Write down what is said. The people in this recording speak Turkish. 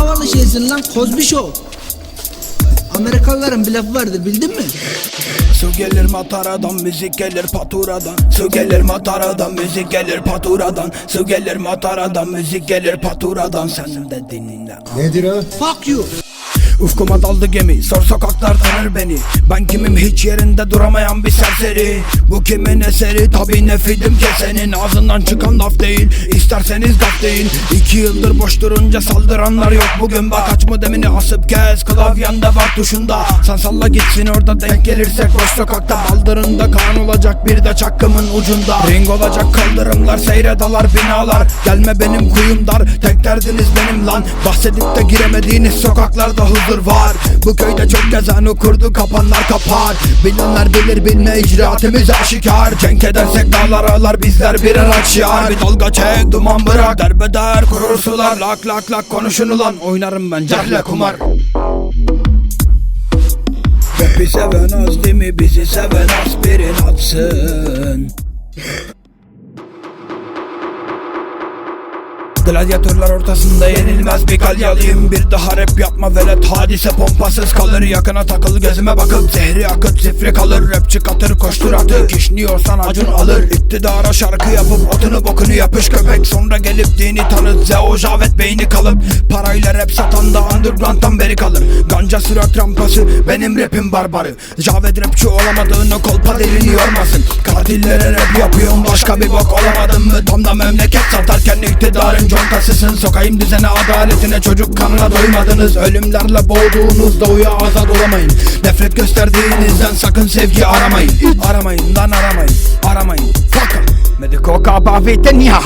havalı şeysin lan, Cosby Show. Amerikalıların bir lafı vardır, bildin mi? Su gelir mataradan, müzik gelir paturadan. Su gelir mataradan, müzik gelir paturadan. Su gelir mataradan, müzik gelir paturadan. Sen de dinle. Nedir o? Fuck you. Ufkuma daldı gemi, sor sokaklar tanır beni. Ben kimim, hiç yerinde duramayan bir serseri. Bu kimin eseri, tabi nefidim kesenin. Ağzından çıkan laf değil, isterseniz gaf değil. 2 yıldır boş durunca saldıranlar yok bugün. Bak aç modemini asıp kes, klavyende var tuşunda. Sen salla gitsin, orada denk gelirsek boş sokakta. Baldırında kan olacak, bir de çakkımın ucunda. Ring olacak kaldırımlar, seyredalar binalar. Gelme benim kuyum dar, tek derdiniz benim lan. Bahsedip de giremediğiniz sokaklarda huzur var. Bu köyde çok gezen okurdu, kapanlar kapar. Bilenler bilir, bilme icraatimiz aşikar. Cenk edersek dağlar ağlar, bizler birer akşar. Bir dalga çek, duman bırak, derbeder kurur sular. Lak lak lak konuşun ulan, oynarım ben cerhle kumar. Rap'i seven az değil mi, bizi seven aspirin atsın. Gladyatörler ortasında yenilmez bir galyalıyım. Bir daha rap yapma velet, hadise pompasız kalır. Yakına takıl gözüme bakıp zehri akıt, zifri kalır. Rapçi katır koştur atı, kişniyorsan Acun alır. İktidara şarkı yapıp otunu bokunu yapış köpek. Sonra gelip dini tanıt, Zeo Javet beyni kalıp. Parayla rap satan da underground'dan beri kalır. Ganca sürat rampası, benim rapim barbarı. Javet rapçi olamadığını kolpa dilini yormasın. Katillere rap yapıyorum, başka bir bok olamadım mı? Tam da memleket satarken iktidarın contasısın. Sokayım düzene, adaletine, çocuk kanına doymadınız. Ölümlerle boğduğunuzda uya azad olamayın. Nefret gösterdiğinizden sakın sevgi aramayın. Aramayın lan, aramayın, aramayın. Fuck em. Mediko kapaviten ya.